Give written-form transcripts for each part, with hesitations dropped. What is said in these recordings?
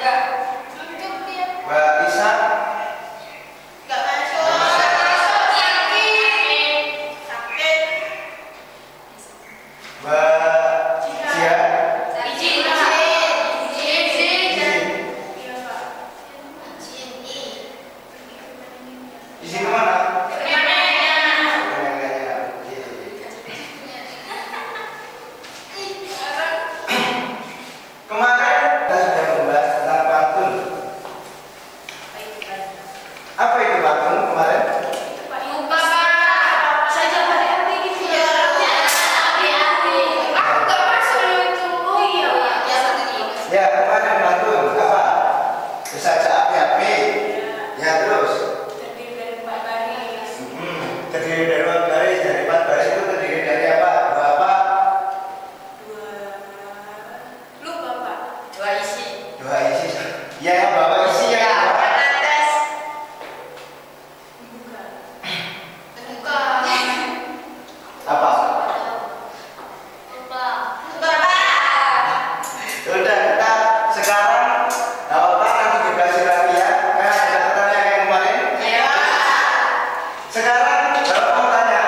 Mbak Isa. Mbak Cia. Izin kemana? Kemarin kita sudah membahas tentang pantun. Apa itu pantun kemarin? Ya, kemarin pantun apa? Bersaja api-api. Ya, terus terdiri dari 4 baris. Dari 4 baris itu terdiri dari apa? Dua apa? Dua isi. Ya, yang bawah isi ya. Apa? Udah, kita sekarang apa nanti dibahas lagi ya. Kan ada catatannya kayak kemarin. Sekarang Bapak mau tanya,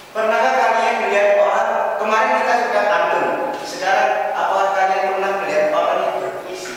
pernahkah kalian melihat orang? Kemarin kita sudah pantun. Sekarang apakah kalian pernah melihat orang yang berpuisi?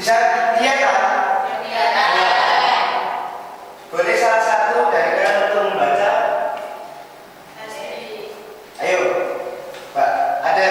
Bisa lihat kan? Boleh salah satu dari kalian untuk membaca? Ayo, Pak, ada.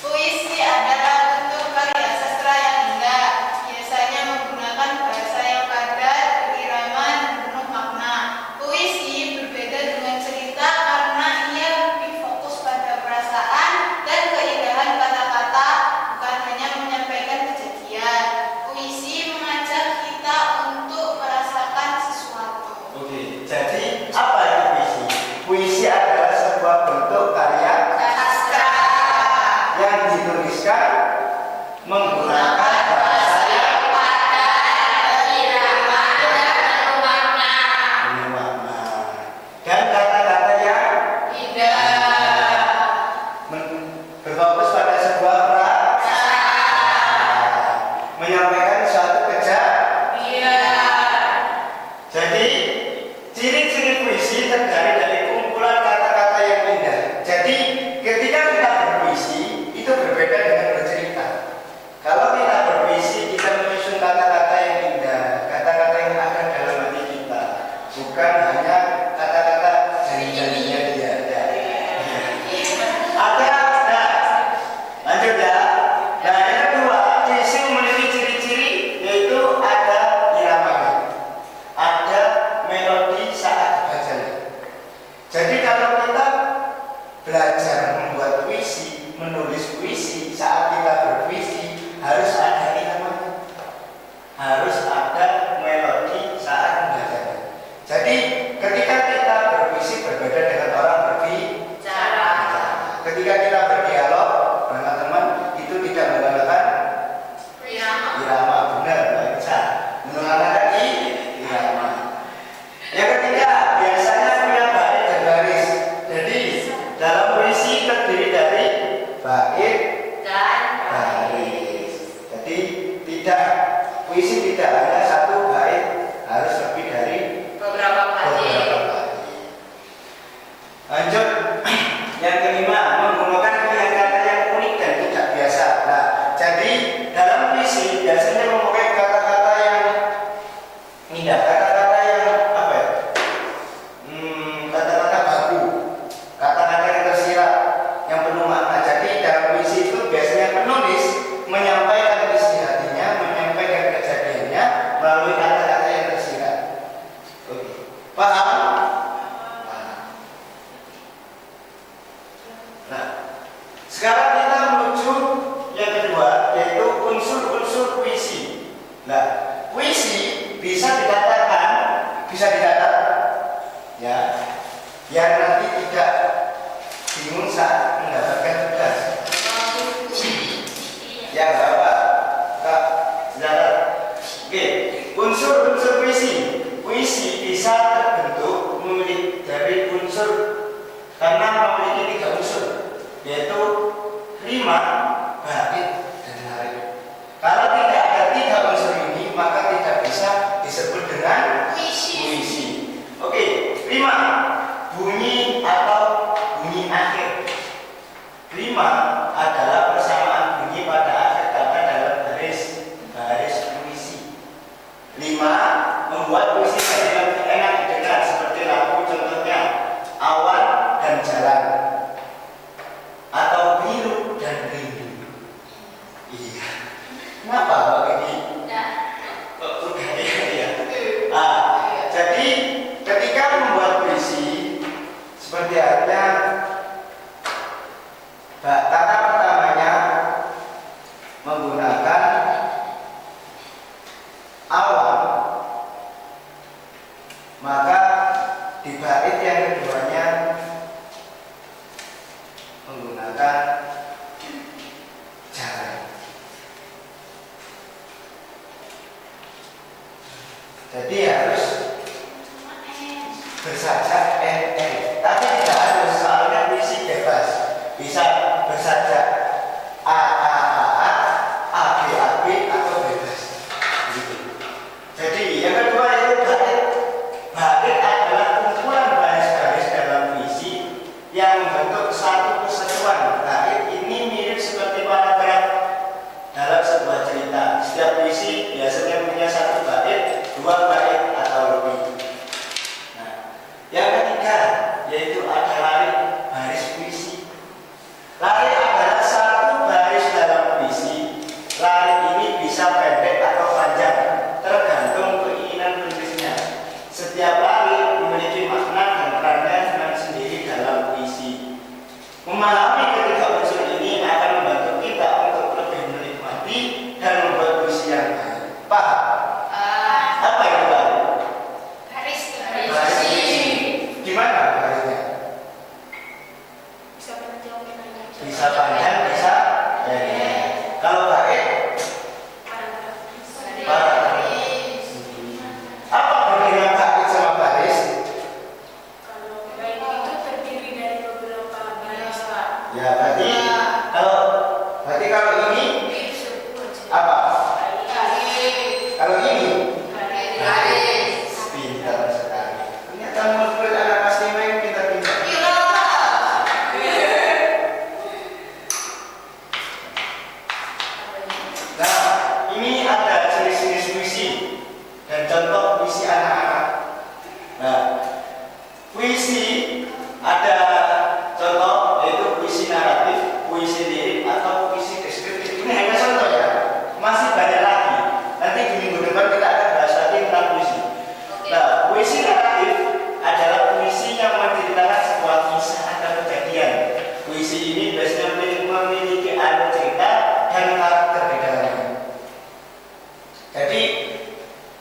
Puisi adalah bentuk karya sastra yang indah, biasanya menggunakan bahasa yang padat, berirama, dan penuh makna. Puisi berbeda dengan cerita karena ia lebih fokus pada perasaan dan keindahan kata-kata, bukan hanya menyampaikan kejadian. Puisi mengajak kita untuk merasakan sesuatu. Oke, jadi apa itu puisi? Puisi adalah sebuah bentuk karya Sastra yang dituliskan menggunakan bahasa yang irama dan penuh makna. penuh makna dan kata-kata yang Indah. berfokus pada sebuah menyampaikan suatu jadi ciri-ciri puisi terdiri dari kumpulan kata-kata yang indah. Jadi ketika kita berpuisi itu berbeda dengan bercerita. Kalau kita berpuisi kita menyusun kata-kata yang indah, kata-kata yang ada dalam hati kita, bukan hanya kata-kata janji-janjinya dia. Ada, nah, lanjut ya. Nah yang kedua, puisi memiliki ciri-ciri yaitu ada iramanya, ada melodi saat dibacanya. Jadi kalau kita belajar membuat puisi, menulis puisi, saat kita berpuisi harus ada iramanya, harus ada melodi saat membacanya. Jadi ketika kita berpuisi berbeda dengan orang berbicara. Ketika kita berdialog dengan teman itu tidak menggunakan irama, benar, Mbak Isa. Menggunakan irama. Yang ketiga, biasanya punya bait dan baris. Jadi dalam puisi terdiri dari bait Dan baris. Jadi puisi tidak hanya satu bait, harus lebih dari beberapa kali. Lanjut, yang kelima, menggunakan pilihan kata yang unik dan tidak biasa. Nah, jadi dalam puisi biasanya memakai kata-kata yang indah, kata-kata yang apa ya? Kata-kata baku, kata-kata yang tersirat, yang penuh makna. Jadi dalam puisi itu biasanya penulis menyampaikan isi hatinya, menyampaikan kejadiannya melalui kata-kata yang tersirat. Oke, paham? Nah, sekarang kita menuju yang kedua, yaitu unsur-unsur puisi. Nah, puisi bisa dikatakan, ya, biar nanti tidak bingung saat mendapatkan tugas. Ya, Bapak, Kak, saudara. Oke, unsur-unsur puisi. Puisi bisa terbentuk dari unsur karena memiliki 3 unsur, yaitu rima, bait, dan narik. Kalau tidak ada 3 unsur ini, maka tidak bisa disebut dengan puisi. Oke, rima, bunyi atau bunyi akhir. Rima adalah persamaan bunyi pada akhir kata dalam baris puisi. Rima membuat puisi jadi lebih enak didengar, seperti lagu contohnya awan dan jalan, atau biru dan rindu. Iya. Kenapa begini? Kok udah ya? Jadi ketika membuat puisi seperti halnya kata pertamanya menggunakan awan, maka di bait yang keduanya menggunakan jalan. Jadi harus bersajak tapi tidak harus, soalnya puisi bebas, bisa bersajak a b atau bebas gitu. Jadi yang kedua itu bait. Bait adalah kumpulan baris-baris dalam puisi yang membentuk satu kesatuan. Bait ini mirip seperti paragraf dalam Memahami ketiga unsur ini akan membantu kita untuk lebih menikmati dan membuat puisi yang baik. Paham? Apa itu Pak? Baris. Gimana barisnya? Bisa panjang, bisa pendek. Kalau baik, baris. Apa bedanya baris sama baris? Ya, berarti kalau ini apa? Kalau ini pintar sekali. Ternyata murid anak kelas 5 yang pintar-pintar. Nah, ini ada jenis-jenis puisi dan contoh puisi anak-anak. Nah, puisi ada contoh yaitu puisi naratif, puisi lirik atau puisi deskriptif. Ini hanya contoh ya, masih banyak lagi. Nanti di minggu depan kita akan bahas lagi tentang puisi. Nah, puisi naratif adalah puisi yang menceritakan sebuah kisah atau kejadian. Puisi ini biasanya memiliki alur cerita dan karakter di dalamnya. Jadi,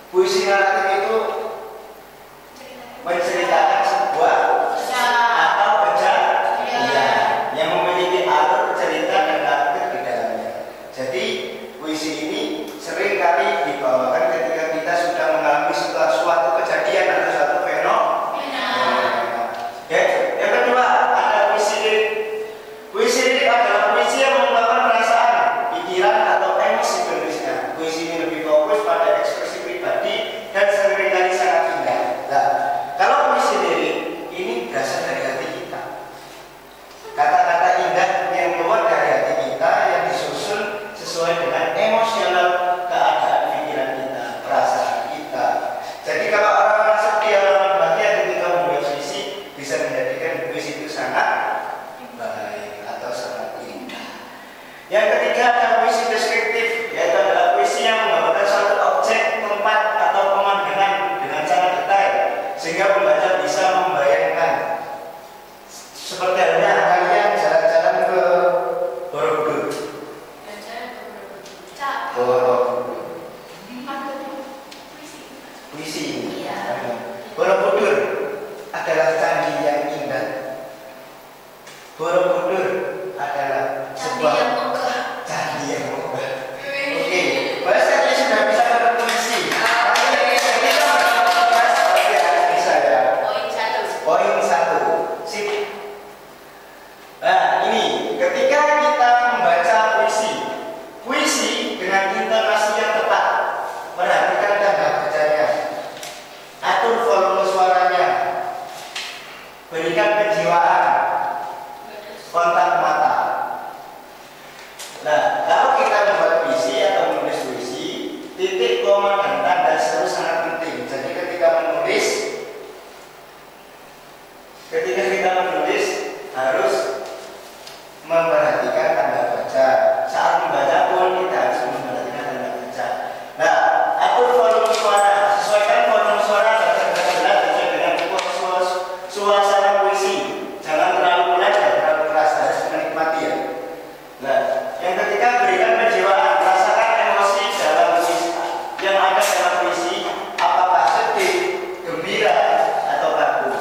puisi naratif itu menceritakan sebuah atau kejadian yang memiliki alur cerita dan karakter di dalamnya. Jadi puisi ini sering kali dibawakan ketika kita sudah mengalami suatu kejadian atau suatu fenomena. Oke. Yang kedua ada puisi lirik. Puisi lirik adalah puisi yang mengungkapkan perasaan, pikiran atau emosi penulisnya. Puisi ini lebih fokus pada ekspresi pribadi dan seringkali sangat indah. Nah, kalau puisi lirik ini berasal dari hati kita. Kata-kata indah yang keluar dari hati kita yang disusun sesuai dengan emosional keadaan pikiran kita, perasaan kita. Jadi kalau orang-orang sedih, orang bahagia ketika membuat puisi bisa menjadikan puisi itu sangat baik atau sangat indah. Yang ketiga ada puisi deskriptif, yaitu adalah puisi yang menggambarkan suatu objek, tempat atau pemandangan dengan sangat detail sehingga pembaca bisa membayangkan. Seperti halnya kalian jalan-jalan ke Borobudur. Puisi. Borobudur adalah candi yang indah. Borobudur adalah sebuah candi yang megah. Oke, bahasa ini sudah bisa berpuisi. Bisa ya. Poin 1. Sip. Nah, ini ketika kita membaca puisi dengan intonasi yang tepat, perhatikan tanda bacanya, atur volume suaranya, berikan kejiwaan, kontak mata. Nah, kalau kita membuat puisi atau menulis puisi, titik, koma, dan tanda seru sangat penting. Jadi ketika kita menulis harus memperhatikan tanda baca. Saat membaca pun kita harus memperhatikan tanda baca. Nah, atur volume suara, sesuaikan volume suara agar terdengar sesuai dengan suasana puisi. Jangan terlalu pelan dan terlalu keras, harus menikmati ya. Nah, yang ketiga berikan kejiwaan, rasakan emosi dalam puisi yang ada dalam puisi, apakah sedih, gembira, atau kaku.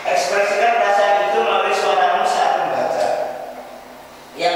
Ekspresikan perasaan itu melalui suaramu saat membaca. Yang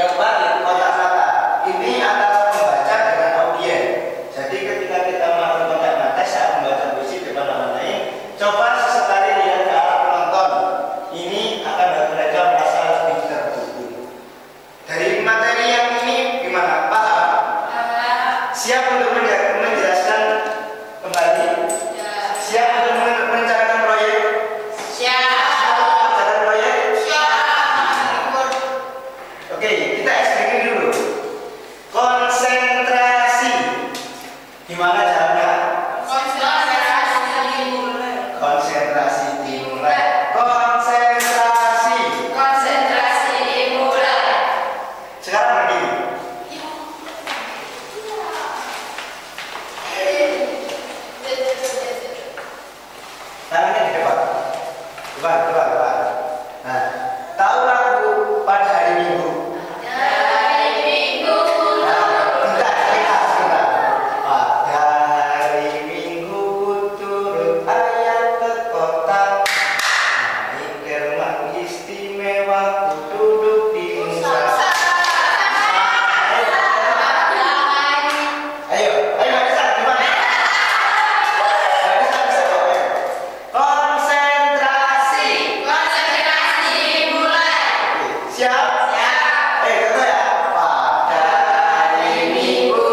Contoh ya. Pada hari Minggu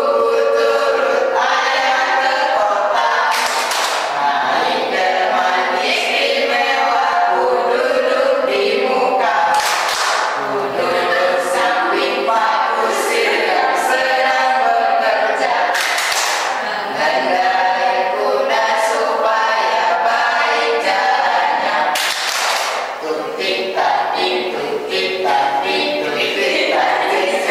turut ayah ke kota, naik delman istimewa, ku duduk di muka, ku duduk samping Pak Kusir yang sedang bekerja, mengendarai kuda supaya baik jalannya. Tuk tik tak tik, tuk tik tak tik, tuk tik tak tik,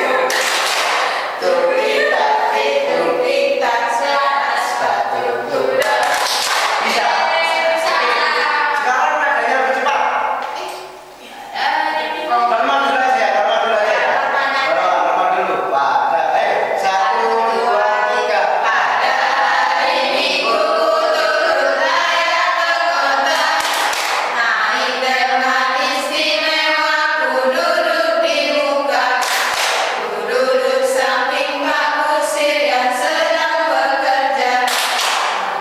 tuk tik tak tik, tuk tik tak suara sepatu kuda. Bisa? Sekarang nadanya lebih cepat. Barma dulu aja, barma dulu aja. Barma dulu. Pada, satu, dua, tiga. Pada hari Minggu turut ayah ke kota, naik delman istimewa, ku duduk di muka, ku duduk samping Pak Kusir yang sedang bekerja,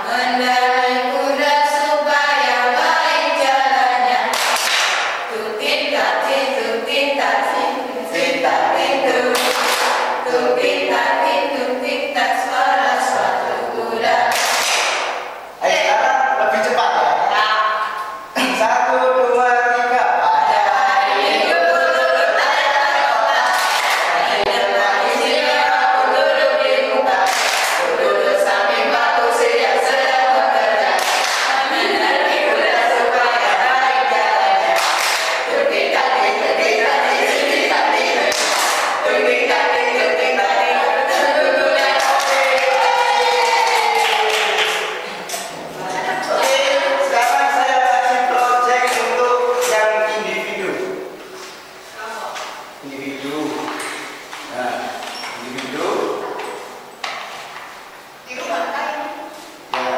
mengendarai kuda supaya baik jalannya. Tuk tik tak tik, tuk tik tak tik, tuk tik tak tik, tuk tik tak tik, tuk tik tak suara sepatu kuda. Ayo sekarang lebih cepat ya. Satu, dua, tiga. Pada hari Minggu turut ayah ke kota, naik delman istimewa, ku duduk di muka, ku duduk samping Pak Kusir yang sedang bekerja, mengendarai kuda supaya baik jalannya. Tuk tik tak tik, tuk tik tak tik, tuk tik tak tik, tuk tik tak tik, tuk tik tak tik, kuda. Oke, sekarang saya kasih project untuk yang individu. Individu. Nah, individu. Di rumah kan? Ya,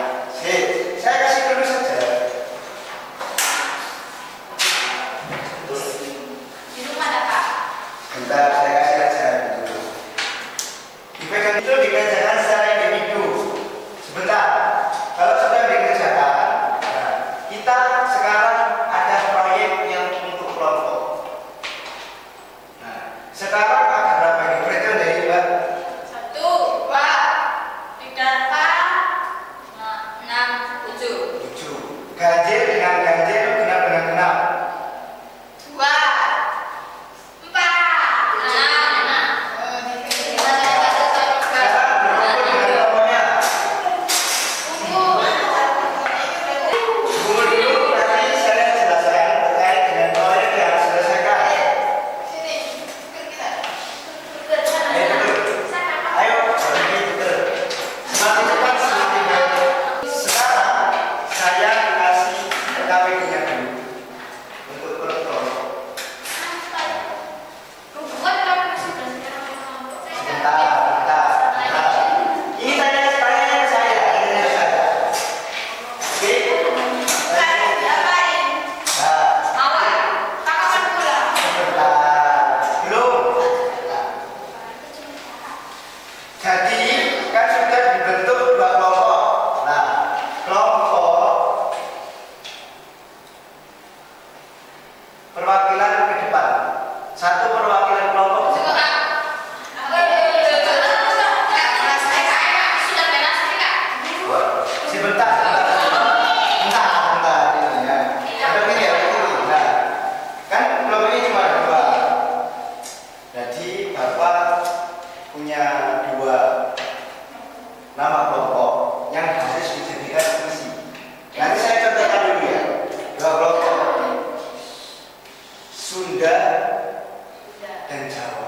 saya kasih dulu saja. Di rumah ada Kak. Bentar, saya kasih aja dulu. Dipegang itu dikerjakan secara individu. Sebentar, kalau sudah dikerjakan, nah, kita sekarang ada proyek yang untuk kelompok. Nah, sekarang ada berapa ini? Perhitungan dari Mbak? 1, 2, 3, 4, 6, 7. 7. Ganjil dengan ganjil, genap dengan genap. 2, 4, 6. Sekarang berkumpul dengan kelompoknya. Kumpul dulu, nanti saya jelaskan terkait dengan proyek yang harus diselesaikan. Ayo betul. Ayo, berhenti betul. Semakin cepat semakin baik. Sekarang saya kasih KPD-nya dulu untuk kelompok. Bentar. Ini tanya ke saya. Oke. Nah, belum. Jadi kan sudah dibentuk 2 kelompok. Nah, kelompok perwakilan ke depan. Satu perwakilan kelompok. Sebentar. Ini ya. Ada begini ya, begini. Nah, kan kelompok ini cuma ada 2. Jadi Bapak punya 2 nama kelompok yang harus dijadikan misi. Nanti saya contohkan dulu ya. 2 kelompok Sunda dan Jawa.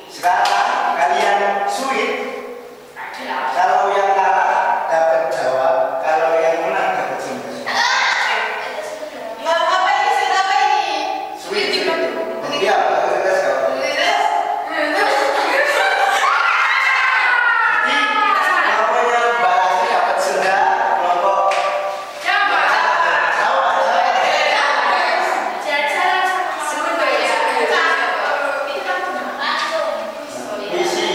Sekarang kalian sulit. Kalau yang kalah dapat Jawa, kalau yang menang dapat Sunda. Sulit. Iya, betul sekali. Jadi kelompoknya Mbak Lasri dapat Sunda, kelompok Jawa. Misi.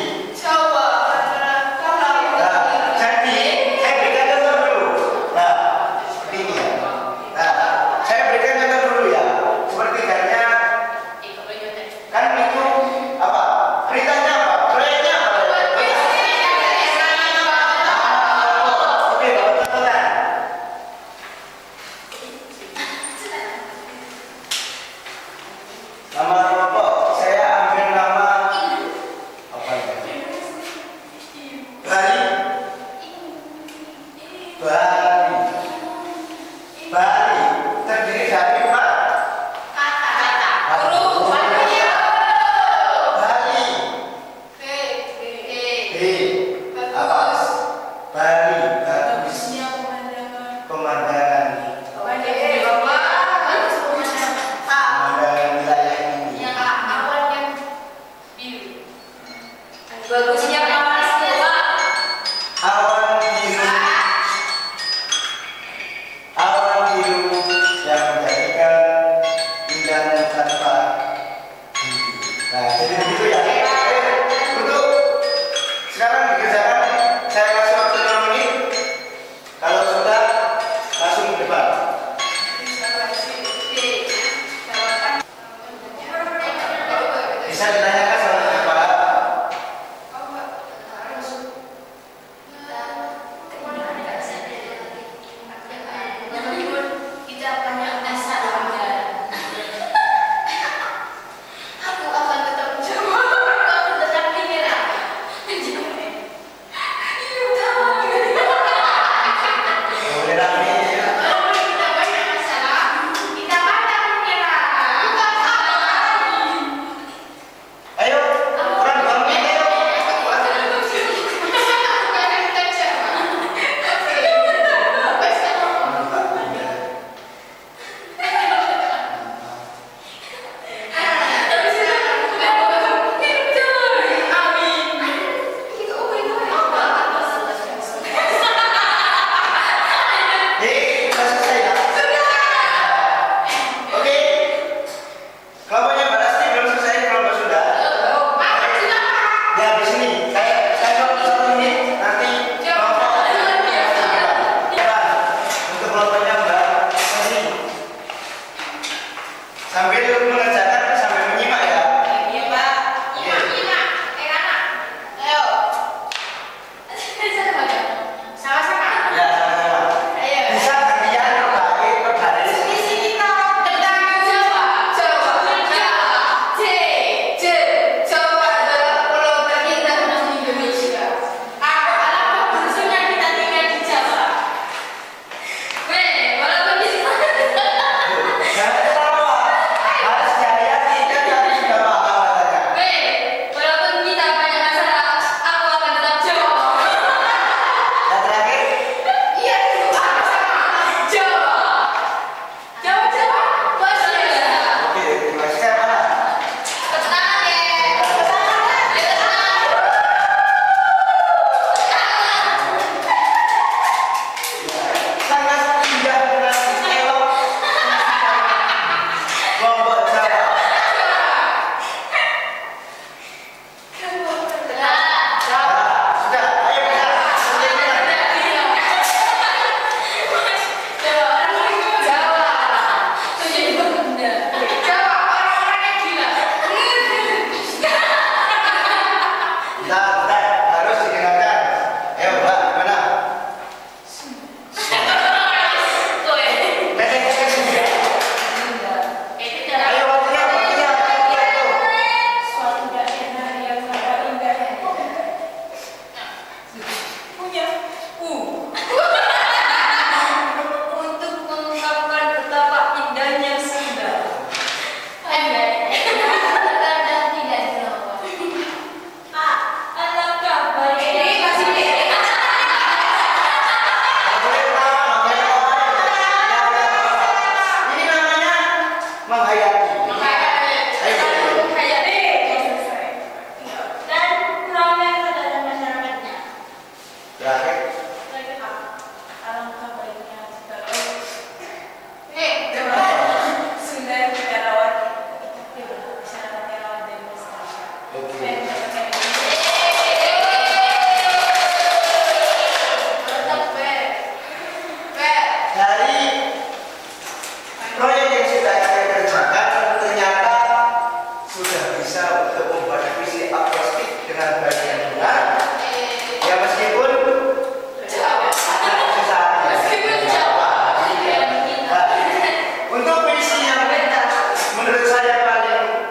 Nama kelompok saya ambil nama apa ini? Bali. Bali. Bali terdiri dari apa? Huruf Bali. Bali. B. B. Apa? Bali. Bagus. Pemandangan. Pemandangan wilayah ini. Bagusnya kamar sekolah. Awan biru. Awan biru yang menjadikan indah tanpa henti. Nah, jadi begitu ya. Untuk sekarang dikerjakan, saya kasih waktu 5 menit. Kalau sudah, langsung ke depan. Bisa ditanyakan sama Bapak. Boleh rame. Ayo, kurang 2 menit. Ayo. Sudah selesai ya? Oke. Kelompoknya Mbak Lesti belum selesai, kelompok sudah. Ya, di sini. Saya waktu 1 menit, nanti kelompok. Ya, untuk kelompoknya Mbak Lesti. Sambil mengerjakan, sambil menyimak ya. Ya, sama-sama. Bisa gantian per baris. Jangan ketawa. Harus dihayati, kan tadi sudah paham katanya. Yang terakhir, oke, terima kasih. Saya mana? Sangat indah dengan elok. Kelompok Jawa. Sudah, ayo kita. Bentar, harus didengarkan. Ayo, Mbak, gimana? Pendek sedikit. Ayo, waktunya tuh. Untuk mengungkapkan betapa indahnya Sunda. Alangkah baiknya. Boleh, Pak, boleh, Pak. Ini namanya menghayati. Ayo. Dan kurangnya kesadaran masyarakatnya. Terakhir. Alangkah baiknya jika Sunda kita rawat, masyarakatnya rawat dan melestarikan. Oke. Dari proyek yang sudah kita kerjakan, ternyata sudah bisa untuk membuat visi akustik dengan baik dan benar. Ya meskipun susah. Untuk visi yang menurut saya paling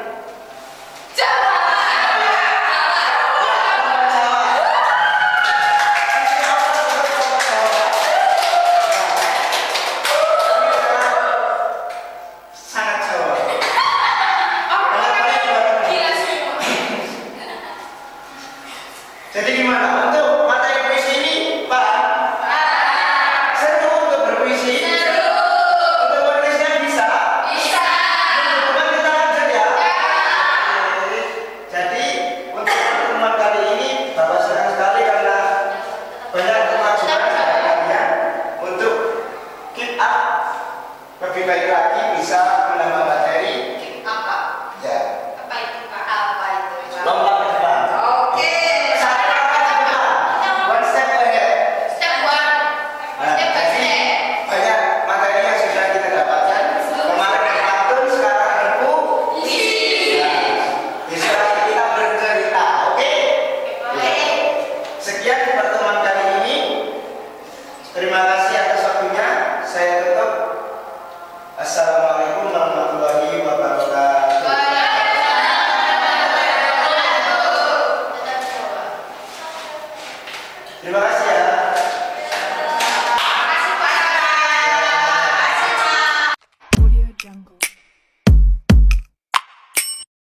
Terima kasih atas waktunya. Saya tutup. Assalamualaikum warahmatullahi wabarakatuh. Terima kasih.